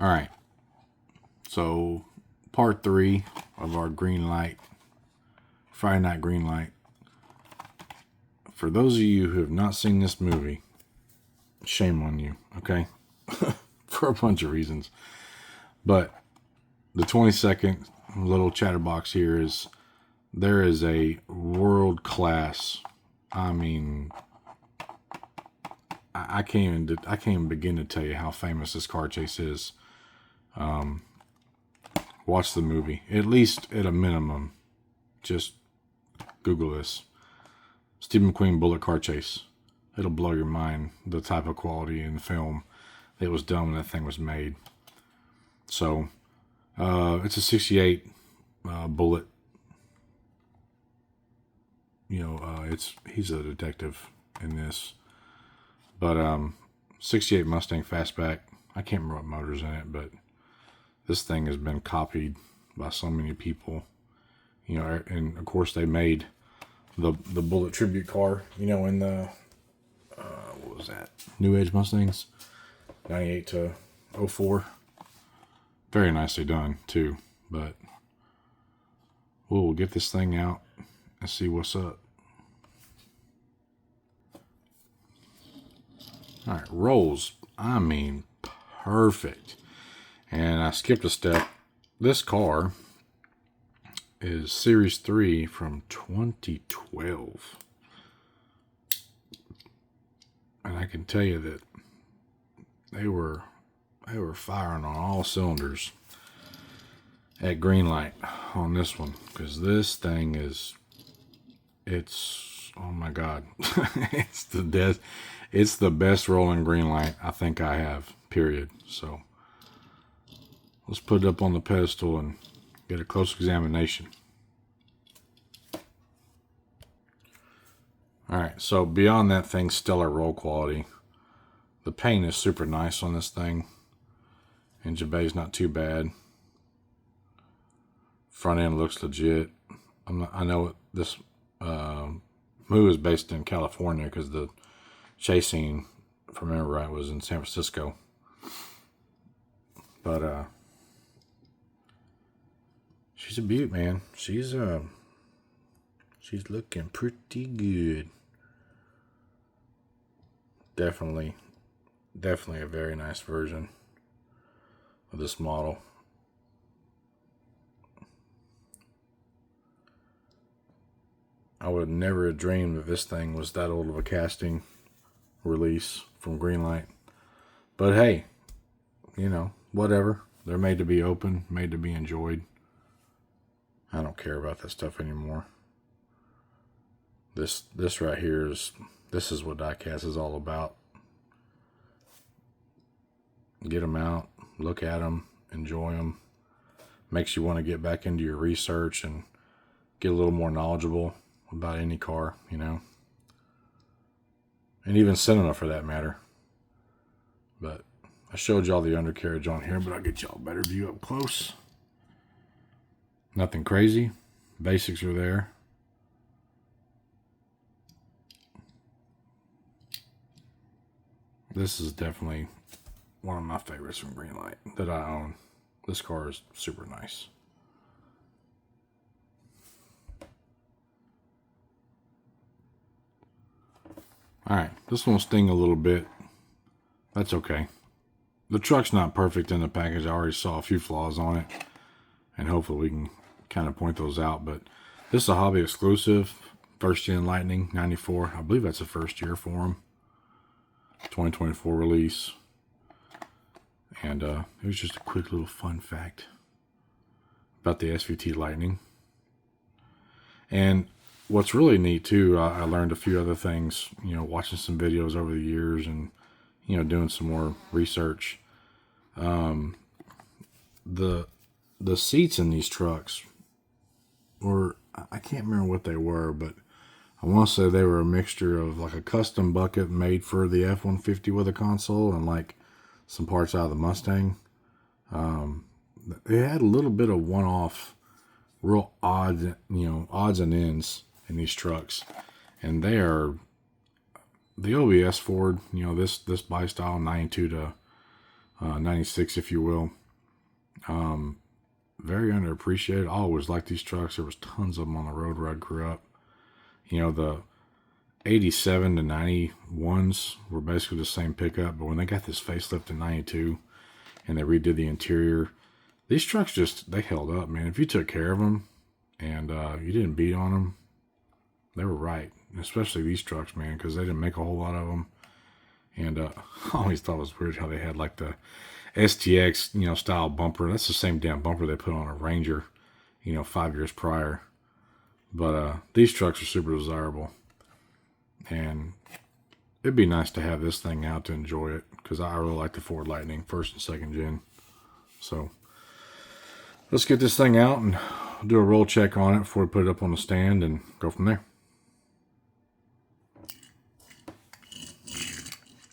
All right. So, part 3 of our Greenlight, Friday Night Greenlight. For those of you who have not seen this movie, shame on you, okay? For a bunch of reasons. But the 20-second little chatterbox here is, there is a world-class, I mean, I can't even begin to tell you how famous this car chase is. Watch the movie. At least at a minimum. Just Google this. Steve McQueen Bullitt car chase. It'll blow your mind, the type of quality in the film that was done when that thing was made. So, it's a 68 Bullitt. You know, he's a detective in this. But 68 Mustang fastback. I can't remember what motor's in it, but this thing has been copied by so many people. You know, and of course they made the Bullitt tribute car, you know, in the what was that? New Age Mustangs, 98 to 04. Very nicely done too, but we'll get this thing out and see what's up. All right, rolls. I mean, perfect. And I skipped a step. This car is Series 3 from 2012. And I can tell you that they were firing on all cylinders at Greenlight on this one, because this thing is, oh my God, it's the best rolling Greenlight I think I have, period. So let's put it up on the pedestal and get a close examination. Alright, so beyond that thing's stellar roll quality, the paint is super nice on this thing. Engine bay's not too bad. Front end looks legit. I know this movie is based in California because the chase scene, if I remember right, was in San Francisco. But she's a beaut, man. She's looking pretty good. Definitely a very nice version of this model. I would have never dreamed that this thing was that old of a casting release from Greenlight. But hey, you know, whatever. They're made to be open, made to be enjoyed. I don't care about that stuff anymore. This right here is what diecast is all about. Get them out, look at them, enjoy them. Makes you want to get back into your research and get a little more knowledgeable about any car, you know. And even cinema for that matter. But I showed y'all the undercarriage on here, but I'll get y'all a better view up close. Nothing crazy. Basics are there. This is definitely one of my favorites from Greenlight that I own. This car is super nice. Alright, this one will sting a little bit. That's okay. The truck's not perfect in the package. I already saw a few flaws on it. And hopefully we can kind of point those out. But this is a hobby exclusive. First Gen Lightning 94. I believe that's the first year for them. 2024 release. And it was just a quick little fun fact about the SVT Lightning. And what's really neat too, I learned a few other things, you know, watching some videos over the years and, you know, doing some more research. The seats in these trucks were, I can't remember what they were, but I want to say they were a mixture of like a custom bucket made for the F-150 with a console and like some parts out of the Mustang. They had a little bit of one-off, real odd, you know, odds and ends in these trucks, and they are the OBS Ford. You know, this bi-style 92 to 96, if you will. Very underappreciated. I always liked these trucks. There was tons of them on the road where I grew up. You know, the 87 to 91s were basically the same pickup, but when they got this facelift in 92 and they redid the interior, these trucks they held up, man. If you took care of them and you didn't beat on them, they were right. Especially these trucks, man, because they didn't make a whole lot of them. And I always thought it was weird how they had like the STX, you know, style bumper. That's the same damn bumper they put on a Ranger, you know, 5 years prior. But these trucks are super desirable. And it'd be nice to have this thing out to enjoy it, because I really like the Ford Lightning, first and second gen. So let's get this thing out and do a roll check on it before we put it up on the stand and go from there.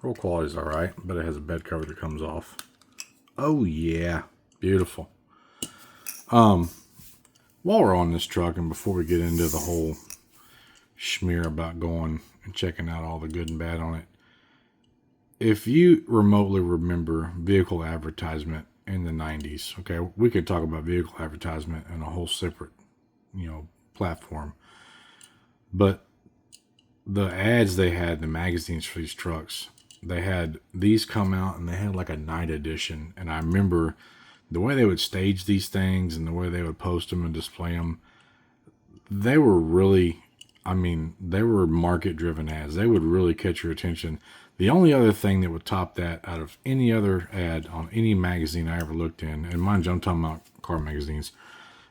Roll quality's alright, but it has a bed cover that comes off. Oh yeah, beautiful. While we're on this truck, and before we get into the whole schmear about going and checking out all the good and bad on it, if you remotely remember vehicle advertisement in the 90s, okay, we could talk about vehicle advertisement in a whole separate, you know, platform. But the ads they had in the magazines for these trucks, they had these come out and they had like a night edition. And I remember the way they would stage these things and the way they would post them and display them, they were really, I mean, they were market driven ads. They would really catch your attention. The only other thing that would top that out of any other ad on any magazine I ever looked in, and mind you, I'm talking about car magazines,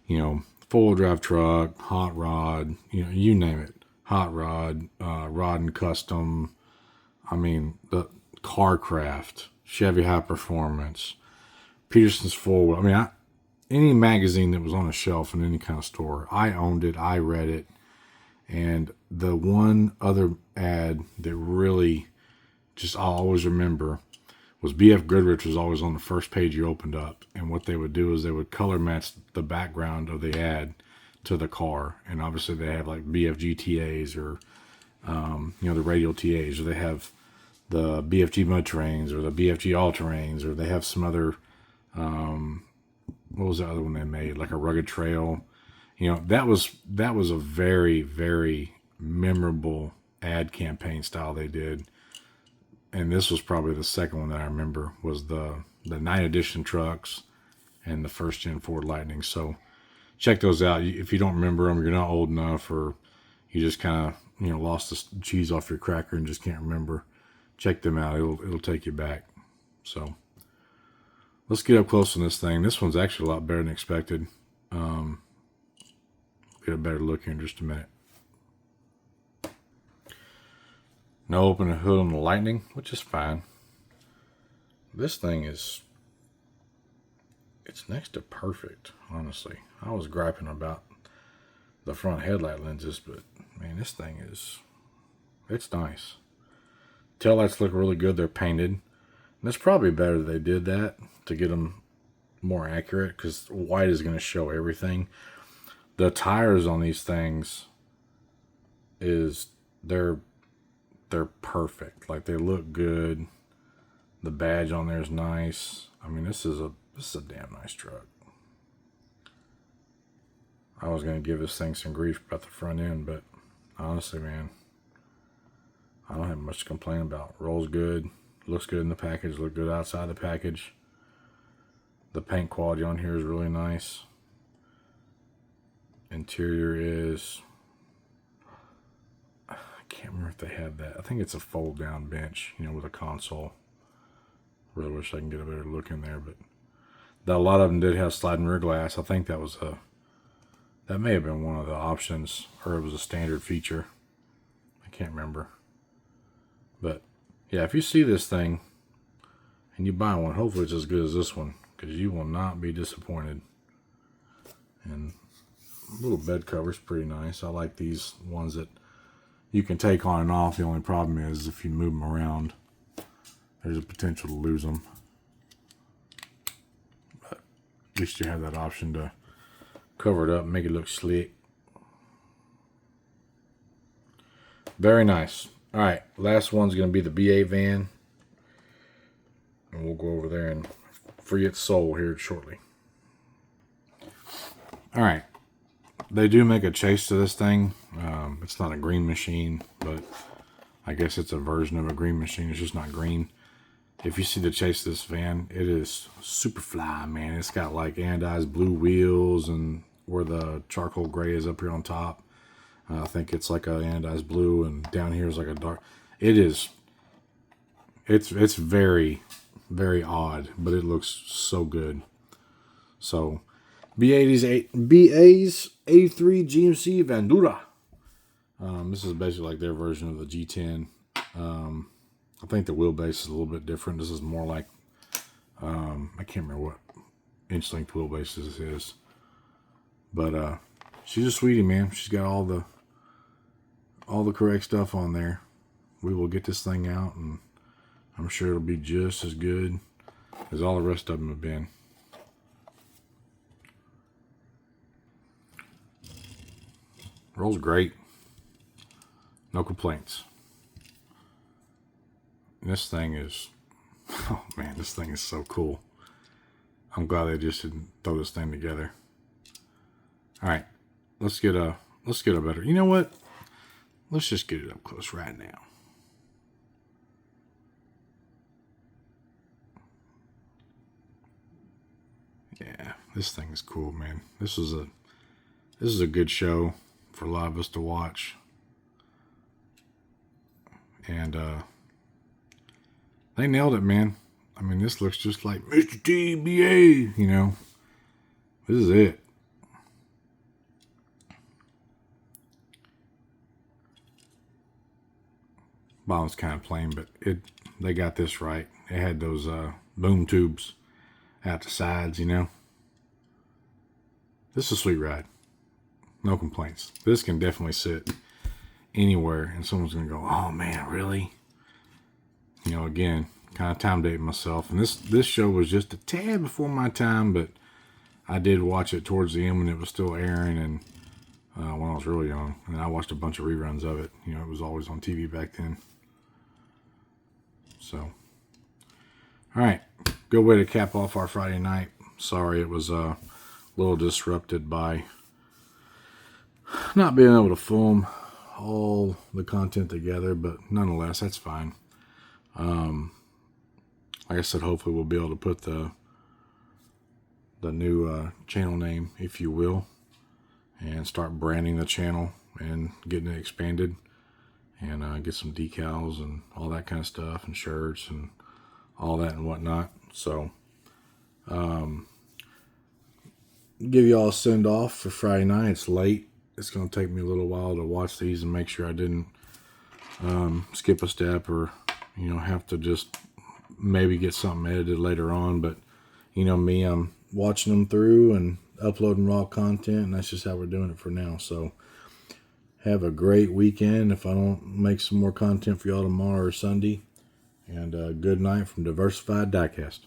you know, four-wheel drive truck, hot rod, you know, you name it, hot rod, rod and custom, I mean, the Carcraft, Chevy High Performance, Peterson's Forward. I mean, any magazine that was on a shelf in any kind of store, I owned it, I read it. And the one other ad that really just I'll always remember was BF Goodrich was always on the first page you opened up. And what they would do is they would color match the background of the ad to the car. And obviously they have like BF GTAs or, you know, the radial TAs, or they have the BFG mud terrains or the BFG all terrains, or they have some other, what was the other one they made? Like a rugged trail. You know, that was a very, very memorable ad campaign style they did. And this was probably the second one that I remember, was the night edition trucks and the first gen Ford Lightning. So check those out. If you don't remember them, you're not old enough, or you just kind of, you know, lost the cheese off your cracker and just can't remember, check them out. It'll take you back. So let's get up close on this thing. This one's actually a lot better than expected. Get a better look here in just a minute. No open the hood on the Lightning, which is fine. This thing it's next to perfect, honestly. I was griping about the front headlight lenses, but man, this thing it's nice. Taillights look really good. They're painted. And it's probably better that they did that to get them more accurate, because white is going to show everything. The tires on these things they're perfect. Like, they look good. The badge on there is nice. I mean, this is a damn nice truck. I was going to give this thing some grief about the front end, but honestly, man, I don't have much to complain about. Rolls good, looks good in the package, look good outside the package. The paint quality on here is really nice. Interior is, I can't remember if they have that. I think it's a fold down bench, you know, with a console. Really wish I can get a better look in there, but a lot of them did have sliding rear glass. I think that may have been one of the options, or it was a standard feature. I can't remember. But yeah, if you see this thing and you buy one, hopefully it's as good as this one, because you will not be disappointed. And little bed cover's pretty nice. I like these ones that you can take on and off. The only problem is if you move them around, there's a potential to lose them. But at least you have that option to cover it up and make it look slick. Very nice. All right, last one's going to be the BA van. And we'll go over there and free its soul here shortly. All right. They do make a chase to this thing. It's not a green machine, but I guess it's a version of a green machine. It's just not green. If you see the chase of this van, it is super fly, man. It's got like anodized blue wheels, and where the charcoal gray is up here on top, I think it's like a anodized blue, and down here is like a dark. It's very, very odd, but it looks so good. So BA's 83 GMC Vandura. This is basically like their version of the G10. I think the wheelbase is a little bit different. This is more like, I can't remember what inch length wheelbase this is. But she's a sweetie, man. She's got all the correct stuff on there. We will get this thing out, and I'm sure it'll be just as good as all the rest of them have been. Rolls great. No complaints. And this thing is, oh man, this thing is so cool. I'm glad they just didn't throw this thing together. All right, let's get a better. You know what? Let's just get it up close right now. Yeah, this thing is cool, man. This is a good show for a lot of us to watch. And they nailed it, man. I mean, this looks just like Mr. TBA, you know. This is it. Bottom's kind of plain, but they got this right. It had those boom tubes out the sides, you know. This is a sweet ride. No complaints. This can definitely sit anywhere, and someone's gonna go, "Oh man, really?" You know, again, kind of time dating myself, and this show was just a tad before my time, but I did watch it towards the end when it was still airing, and when I was really young, and I watched a bunch of reruns of it. You know, it was always on TV back then. So, all right, good way to cap off our Friday night. Sorry, it was a little disrupted by not being able to film all the content together, but nonetheless, that's fine. Like I said, hopefully we'll be able to put the new channel name, if you will, and start branding the channel and getting it expanded, and get some decals and all that kind of stuff, and shirts and all that and whatnot. So give you all a send off for Friday night. It's late. It's going to take me a little while to watch these and make sure I didn't skip a step, or have to just maybe get something edited later on. But you know me, I'm watching them through and uploading raw content, and that's just how we're doing it for now. So have a great weekend if I don't make some more content for y'all tomorrow or Sunday. And good night from Diversified Diecast.